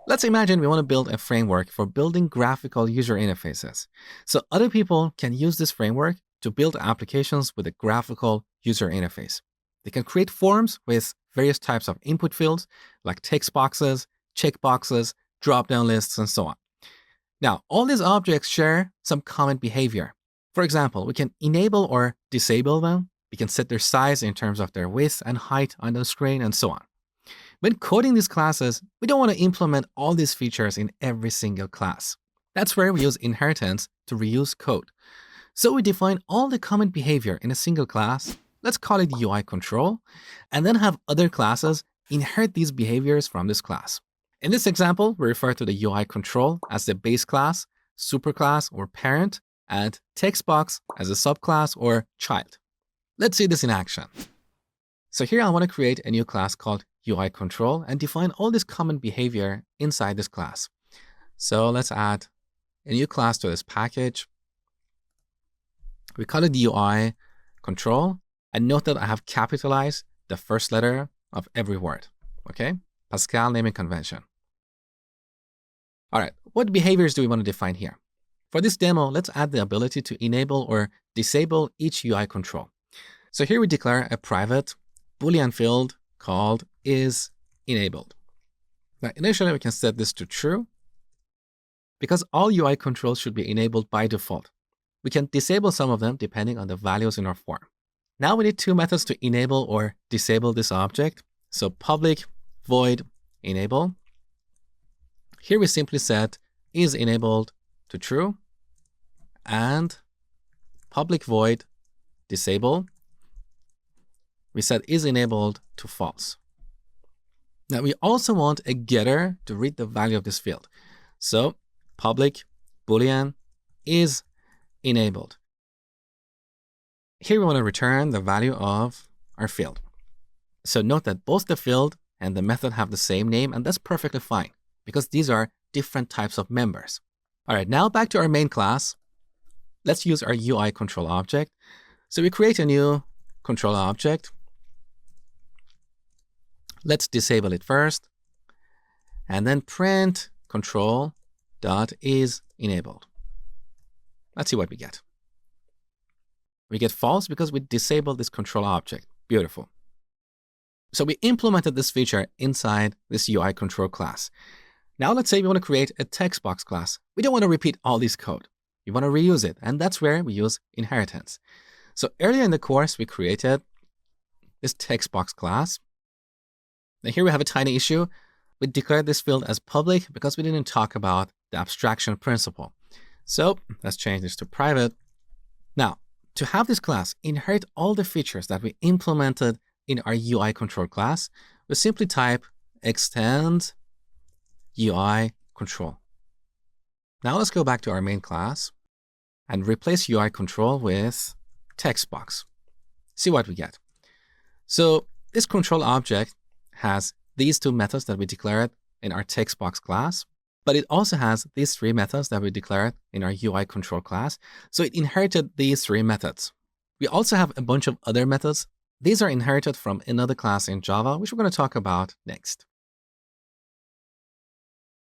Let's imagine we want to build a framework for building graphical user interfaces. So other people can use this framework to build applications with a graphical user interface. They can create forms with various types of input fields like text boxes, checkboxes, drop-down lists, and so on. Now, all these objects share some common behavior. For example, we can enable or disable them. We can set their size in terms of their width and height on the screen, and so on. When coding these classes, we don't want to implement all these features in every single class. That's where we use inheritance to reuse code. So we define all the common behavior in a single class, let's call it UI control, and then have other classes inherit these behaviors from this class. In this example, we refer to the UI control as the base class, superclass or parent, and textbox as a subclass or child. Let's see this in action. So here I want to create a new class called UI control and define all this common behavior inside this class. So let's add a new class to this package. We call it UI control, and note that I have capitalized the first letter of every word. Okay, Pascal naming convention. All right, what behaviors do we want to define here? For this demo, let's add the ability to enable or disable each UI control. So here we declare a private Boolean field called isEnabled. Now, initially, we can set this to true because all UI controls should be enabled by default. We can disable some of them depending on the values in our form. Now we need two methods to enable or disable this object. So public void enable. Here we simply set isEnabled to true and public void disable. We set isEnabled to false. Now we also want a getter to read the value of this field. So public Boolean isEnabled. Here we want to return the value of our field. So note that both the field and the method have the same name, and that's perfectly fine because these are different types of members. All right, now back to our main class. Let's use our UI control object. So we create a new control object. Let's disable it first, and then print control.isEnabled. Let's see what we get. We get false because we disabled this control object. Beautiful. So we implemented this feature inside this UI control class. Now let's say we want to create a text box class. We don't want to repeat all this code. We want to reuse it, and that's where we use inheritance. So earlier in the course, we created this text box class. Now here we have a tiny issue. We declared this field as public because we didn't talk about the abstraction principle. So let's change this to private. Now, to have this class inherit all the features that we implemented in our UI control class, we simply type extend UI control. Now let's go back to our main class and replace UI control with text box. See what we get. So this control object has these two methods that we declared in our text box class, but it also has these three methods that we declared in our UI control class. So it inherited these three methods. We also have a bunch of other methods. These are inherited from another class in Java, which we're going to talk about next.